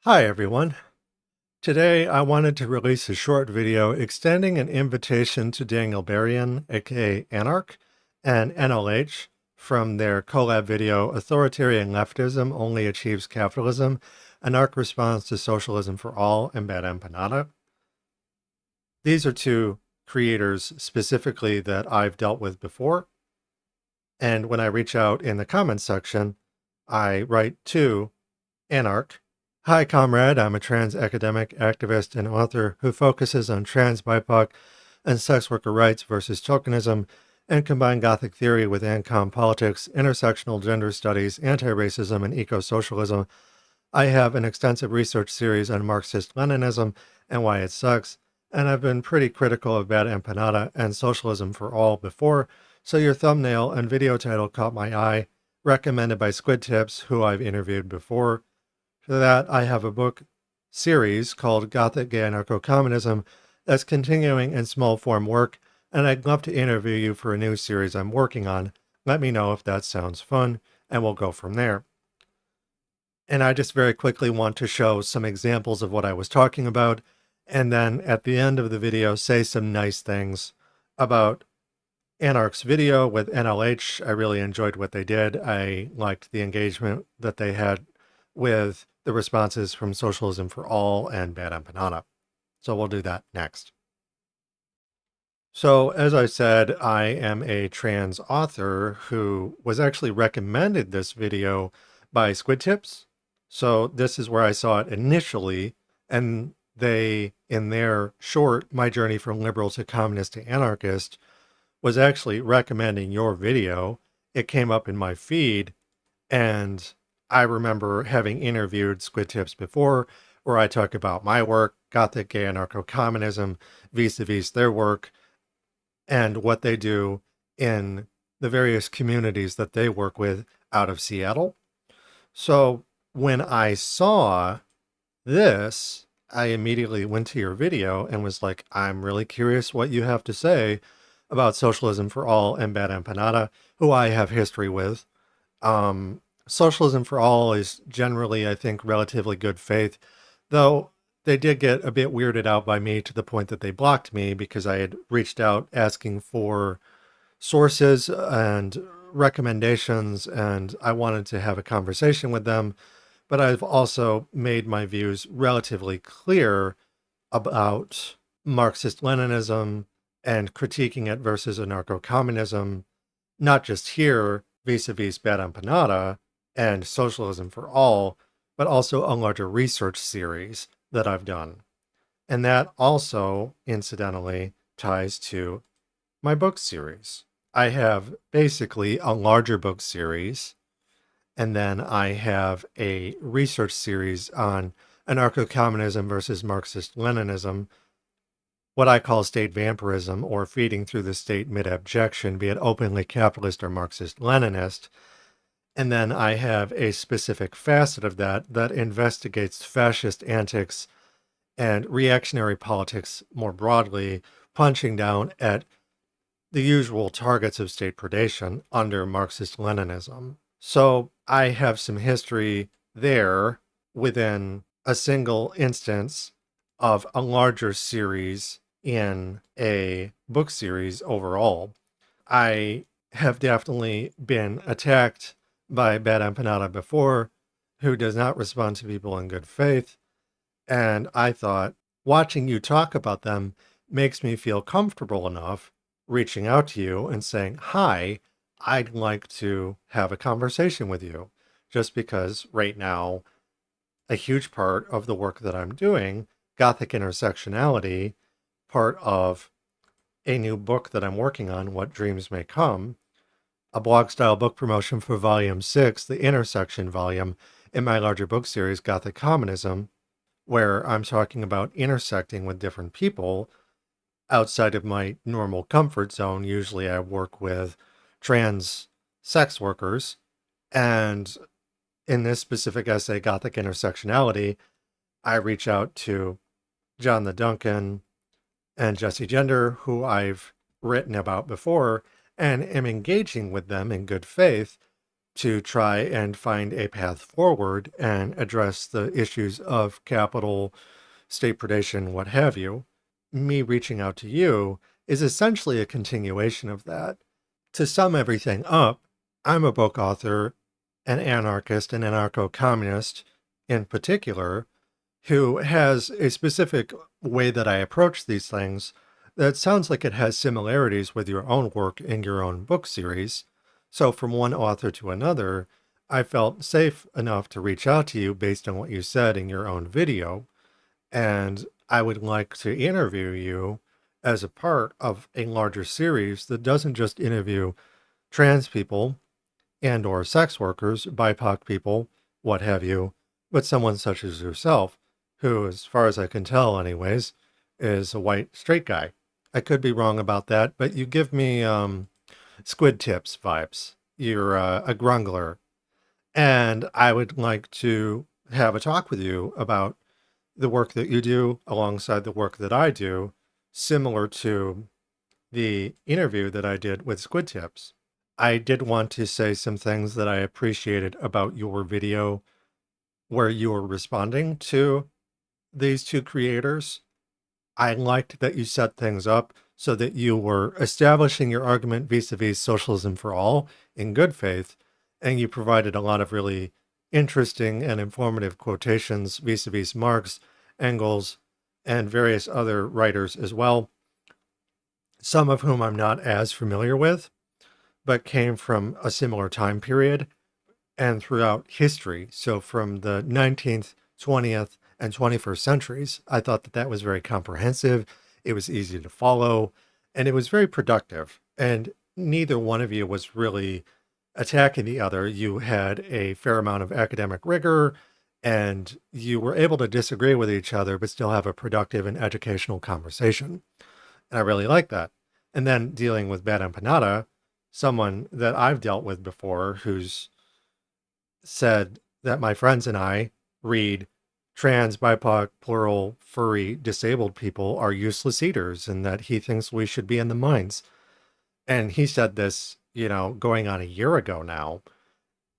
Hi everyone. Today I wanted to release a short video extending an invitation to Daniel Berrien, aka Anark and NLH, from their collab video Authoritarian Leftism Only Achieves Capitalism, Anark Responds to Socialism for All and Bad Empanada. These are two creators specifically that I've dealt with before, and when I reach out in the comments section, I write to Anark. Hi, comrade. I'm a trans academic, activist, and author who focuses on trans, BIPOC, and sex worker rights versus tokenism, and combine Gothic theory with ANCOM politics, intersectional gender studies, antiracism, and eco-Socialism. I have an extensive research series on Marxist-Leninism and why it sucks, and I've been pretty critical of Bad Empanada and Socialism for All before, so your thumbnail and video title caught my eye, recommended by Squid, who I've interviewed before. For that, I have a book series called Gothic, Gay-anarcho Communism that's continuing in small form work, and I'd love to interview you for a new series I'm working on. Let me know if that sounds fun, and we'll go from there. And I just very quickly want to show some examples of what I was talking about, and then at the end of the video, say some nice things about Anark's video with NLH. I really enjoyed what they did. I liked the engagement that they had with the responses from Socialism for All and Bad Empanada. So we'll do that next. So as I said, I am a trans author who was actually recommended this video by Squid. So this is where I saw it initially, and they, in their short, My Journey from Liberal to Communist to Anarchist, was actually recommending your video. It came up in my feed, and I remember having interviewed Squid before, where I talk about my work, Gothic, gay-anarcho communism, vis-a-vis their work, and what they do in the various communities that they work with out of Seattle. So when I saw this, I immediately went to your video and was like, I'm really curious what you have to say about Socialism for All and Bad Empanada, who I have history with. Socialism for All is generally, I think, relatively good faith, though they did get a bit weirded out by me to the point that they blocked me because I had reached out asking for sources and recommendations, and I wanted to have a conversation with them. But I've also made my views relatively clear about Marxist-Leninism and critiquing it versus anarcho-communism, not just here vis-a-vis Bad Empanada and Socialism for All, but also a larger research series that I've done. And that also, incidentally, ties to my book series. I have basically a larger book series, and then I have a research series on anarcho-communism versus Marxist-Leninism, what I call state vampirism, or feeding through the state mid-abjection, be it openly capitalist or Marxist-Leninist. And then I have a specific facet of that that investigates fascist antics and reactionary politics more broadly, punching down at the usual targets of state predation under Marxist-Leninism. So I have some history there within a single instance of a larger series in a book series overall. I have definitely been attacked by Bad Empanada before, who does not respond to people in good faith. And I thought watching you talk about them makes me feel comfortable enough reaching out to you and saying, hi, I'd like to have a conversation with you. Just because right now, a huge part of the work that I'm doing, Gothic intersectionality, part of a new book that I'm working on, What Dreams May Come, a blog-style book promotion for Volume 6, the Intersection volume, in my larger book series, Gothic Communism, where I'm talking about intersecting with different people outside of my normal comfort zone. Usually I work with trans sex workers, and in this specific essay, Gothic Intersectionality, I reach out to John the Duncan and Jesse Gender, who I've written about before, and am engaging with them in good faith to try and find a path forward and address the issues of capital, state predation, what have you. Me reaching out to you is essentially a continuation of that. To sum everything up, I'm a book author, an anarchist, an anarcho-communist in particular, who has a specific way that I approach these things that sounds like it has similarities with your own work in your own book series. So from one author to another, I felt safe enough to reach out to you based on what you said in your own video. And I would like to interview you as a part of a larger series that doesn't just interview trans people and or sex workers, BIPOC people, what have you, but someone such as yourself, who, as far as I can tell anyways, is a white straight guy. I could be wrong about that, but you give me Squid Tips vibes. You're a grumbler. And I would like to have a talk with you about the work that you do alongside the work that I do, similar to the interview that I did with Squid Tips. I did want to say some things that I appreciated about your video where you were responding to these two creators. I liked that you set things up so that you were establishing your argument vis-a-vis socialism for all in good faith, and you provided a lot of really interesting and informative quotations vis-a-vis Marx, Engels, and various other writers as well, some of whom I'm not as familiar with, but came from a similar time period and throughout history. So from the 19th, 20th, and 21st centuries, I thought that that was very comprehensive. It was easy to follow, and it was very productive. And neither one of you was really attacking the other. You had a fair amount of academic rigor, and you were able to disagree with each other, but still have a productive and educational conversation. And I really like that. And then dealing with Bad Empanada, someone that I've dealt with before who's said that my friends and I read trans, BIPOC, plural, furry, disabled people are useless eaters and that he thinks we should be in the mines. And he said this, going on a year ago now.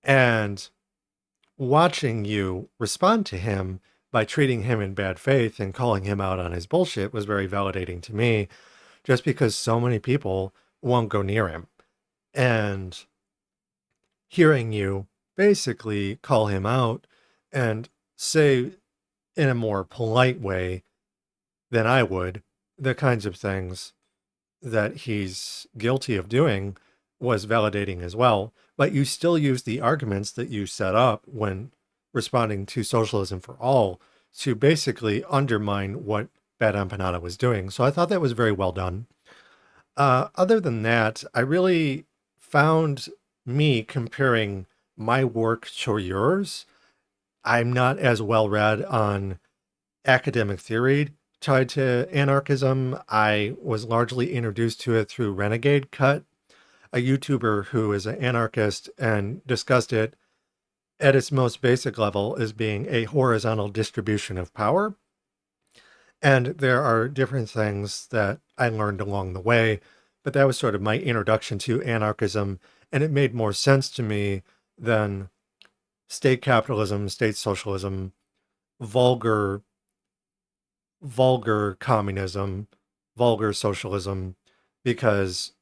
And watching you respond to him by treating him in bad faith and calling him out on his bullshit was very validating to me, just because so many people won't go near him. And hearing you basically call him out and say in a more polite way than I would the kinds of things that he's guilty of doing was validating as well. But you still use the arguments that you set up when responding to socialism for all to basically undermine what Bad Empanada was doing. So I thought that was very well done. Other than that, I really found me comparing my work to yours. I'm not as well read on academic theory tied to anarchism. I was largely introduced to it through Renegade Cut, a YouTuber who is an anarchist and discussed it at its most basic level as being a horizontal distribution of power. And there are different things that I learned along the way, but that was sort of my introduction to anarchism, and it made more sense to me than state capitalism, state socialism, vulgar communism, vulgar socialism, because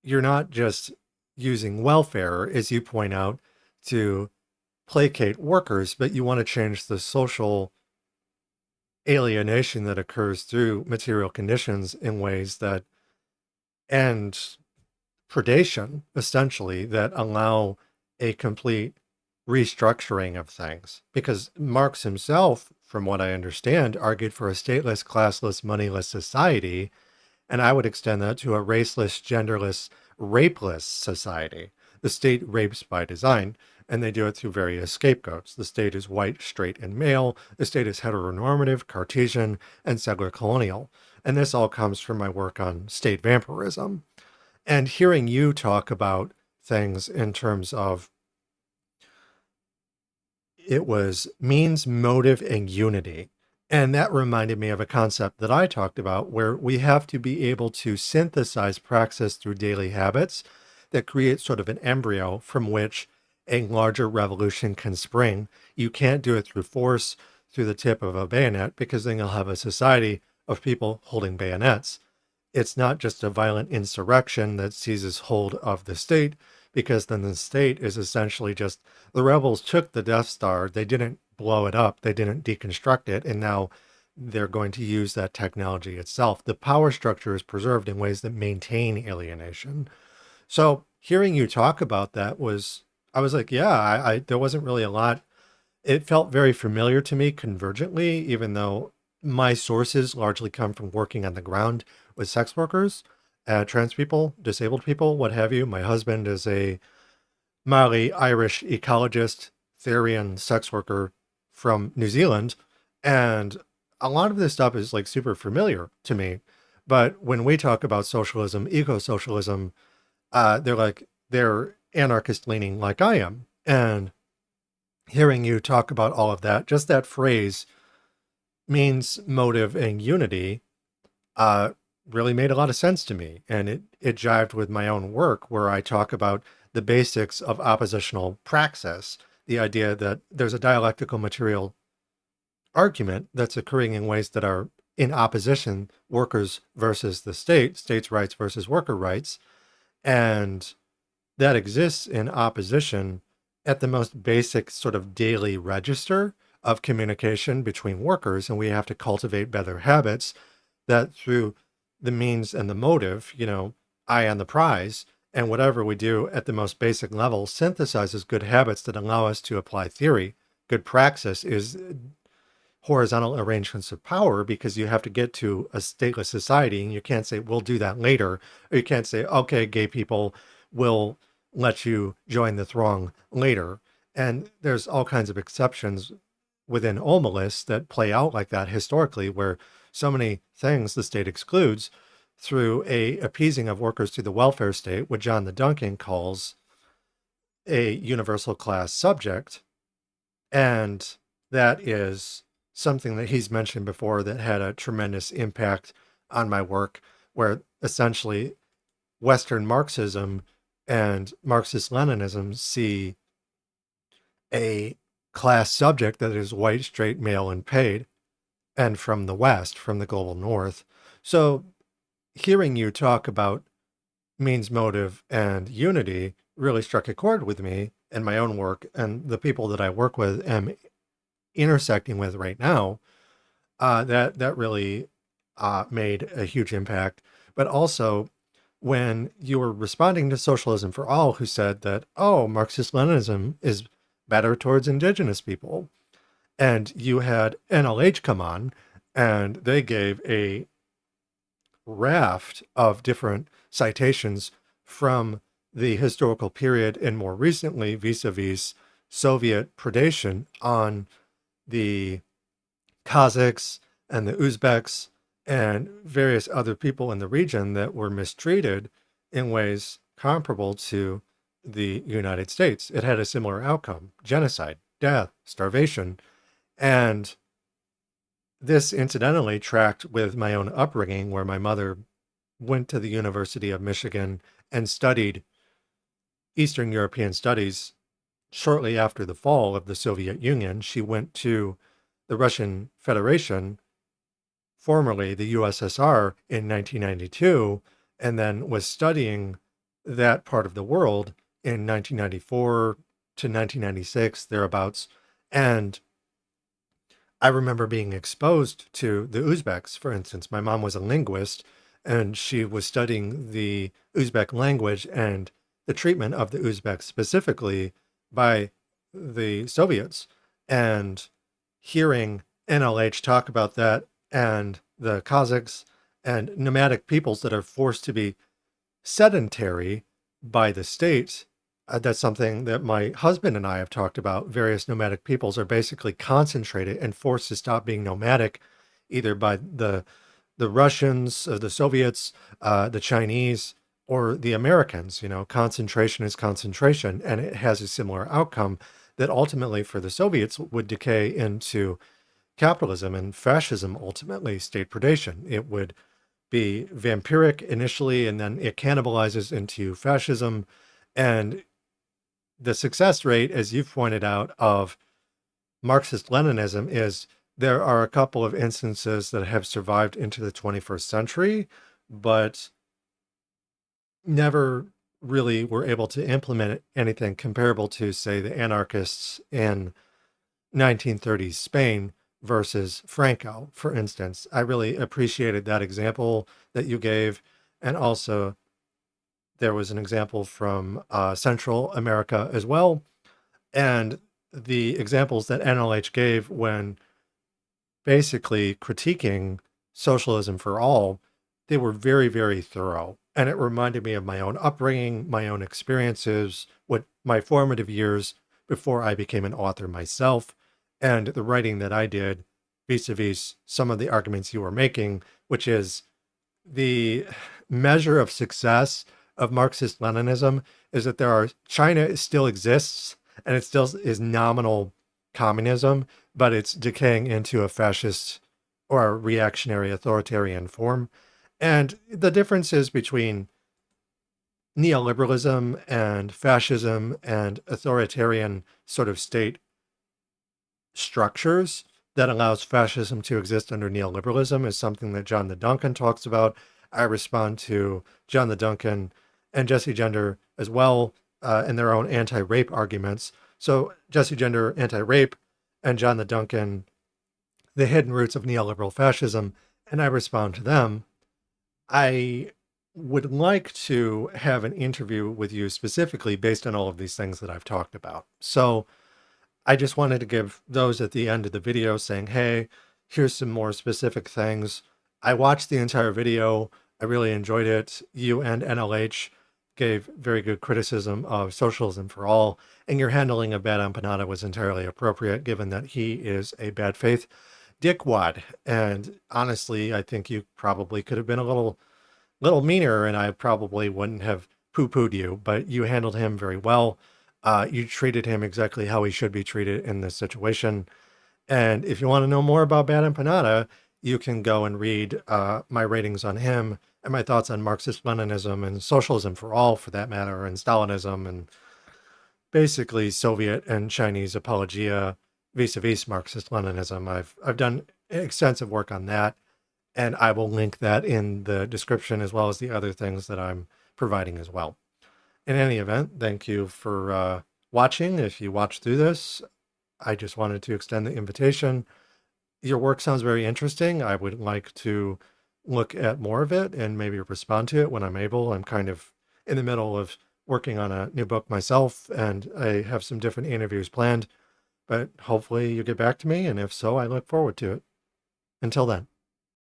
you're not just using welfare, as you point out, to placate workers, but you want to change the social alienation that occurs through material conditions in ways that end predation, essentially, that allow a complete restructuring of things. Because Marx himself, from what I understand, argued for a stateless, classless, moneyless society, and I would extend that to a raceless, genderless, rapeless society. The state rapes by design, and they do it through various scapegoats. The state is white, straight, and male. The state is heteronormative, Cartesian, and settler colonial. And this all comes from my work on state vampirism. And hearing you talk about things in terms of it was means, motive, and unity. And that reminded me of a concept that I talked about where we have to be able to synthesize praxis through daily habits that create sort of an embryo from which a larger revolution can spring. You can't do it through force, through the tip of a bayonet, because then you'll have a society of people holding bayonets. It's not just a violent insurrection that seizes hold of the state, because then the state is essentially just the rebels took the Death Star, they didn't blow it up, they didn't deconstruct it, and now they're going to use that technology itself. The power structure is preserved in ways that maintain alienation. So hearing you talk about that I was like, yeah, there wasn't really a lot. It felt very familiar to me convergently, even though my sources largely come from working on the ground with sex workers, trans people, disabled people, what have you. My husband is a Maori Irish ecologist, Therian sex worker from New Zealand. And a lot of this stuff is like super familiar to me. But when we talk about socialism, eco-Socialism, they're anarchist leaning like I am. And hearing you talk about all of that, just that phrase, means, motive, and unity, uh, really made a lot of sense to me. And it jived with my own work where I talk about the basics of oppositional praxis, the idea that there's a dialectical material argument that's occurring in ways that are in opposition, workers versus the state, states' rights versus worker rights. And that exists in opposition at the most basic sort of daily register of communication between workers. And we have to cultivate better habits that through the means and the motive, eye on the prize, and whatever we do at the most basic level synthesizes good habits that allow us to apply theory. Good praxis is horizontal arrangements of power, because you have to get to a stateless society and you can't say, we'll do that later. Or you can't say, okay, gay people will let you join the throng later. And there's all kinds of exceptions within Omelis that play out like that historically, where so many things the state excludes through a appeasing of workers to the welfare state, what John the Duncan calls a universal class subject. And that is something that he's mentioned before that had a tremendous impact on my work, where essentially Western Marxism and Marxist-Leninism see a class subject that is white, straight, male, and paid, and from the West, from the global North. So hearing you talk about means, motive, and unity really struck a chord with me in my own work, and the people that I work with am intersecting with right now. That really made a huge impact. But also, when you were responding to Socialism for All, who said that, oh, Marxist-Leninism is better towards indigenous people, and you had NLH come on, and they gave a raft of different citations from the historical period and more recently vis-a-vis Soviet predation on the Kazakhs and the Uzbeks and various other people in the region that were mistreated in ways comparable to the United States. It had a similar outcome: genocide, death, starvation. And this incidentally tracked with my own upbringing, where my mother went to the University of Michigan and studied Eastern European studies. Shortly after the fall of the Soviet Union, she went to the Russian Federation, formerly the USSR, in 1992, and then was studying that part of the world in 1994 to 1996, thereabouts. And I remember being exposed to the Uzbeks, for instance. My mom was a linguist, and she was studying the Uzbek language and the treatment of the Uzbeks specifically by the Soviets. And hearing NLH talk about that, and the Kazakhs and nomadic peoples that are forced to be sedentary by the state. That's something that my husband and I have talked about. Various nomadic peoples are basically concentrated and forced to stop being nomadic, either by the Russians, the Soviets, the Chinese, or the Americans. Concentration is concentration, and it has a similar outcome that ultimately for the Soviets would decay into capitalism and fascism, ultimately state predation. It would be vampiric initially, and then it cannibalizes into fascism. And the success rate, as you've pointed out, of Marxist-Leninism is there are a couple of instances that have survived into the 21st century, but never really were able to implement anything comparable to, say, the anarchists in 1930s Spain versus Franco, for instance. I really appreciated that example that you gave. And also, there was an example from Central America as well. And the examples that NLH gave when basically critiquing socialism for all, they were very, very thorough. And it reminded me of my own upbringing, my own experiences, what my formative years before I became an author myself, and the writing that I did vis-a-vis some of the arguments you were making, which is the measure of success of Marxist-Leninism is that China still exists and it still is nominal communism, but it's decaying into a fascist or a reactionary authoritarian form. And the differences between neoliberalism and fascism and authoritarian sort of state structures that allows fascism to exist under neoliberalism is something that John the Duncan talks about. I respond to John the Duncan and Jesse Gender as well in their own anti-rape arguments. So Jesse Gender, anti-rape, and John the Duncan, the hidden roots of neoliberal fascism, and I respond to them. I would like to have an interview with you specifically based on all of these things that I've talked about. So I just wanted to give those at the end of the video saying, hey, here's some more specific things. I watched the entire video. I really enjoyed it. You and NLH gave very good criticism of socialism for all, and your handling of Bad Empanada was entirely appropriate given that he is a bad faith dickwad. And honestly, I think you probably could have been a little meaner and I probably wouldn't have poo-pooed you, but you handled him very well. You treated him exactly how he should be treated in this situation. And if you want to know more about Bad Empanada, you can go and read my ratings on him and my thoughts on Marxist-Leninism and socialism for all, for that matter, and Stalinism and basically Soviet and Chinese apologia vis-a-vis Marxist-Leninism. I've done extensive work on that, and I will link that in the description as well as the other things that I'm providing as well. In any event, thank you for watching. If you watched through this, I just wanted to extend the invitation. Your work sounds very interesting. I would like to look at more of it and maybe respond to it when I'm able. I'm kind of in the middle of working on a new book myself, and I have some different interviews planned, but hopefully you get back to me. And if so, I look forward to it. Until then.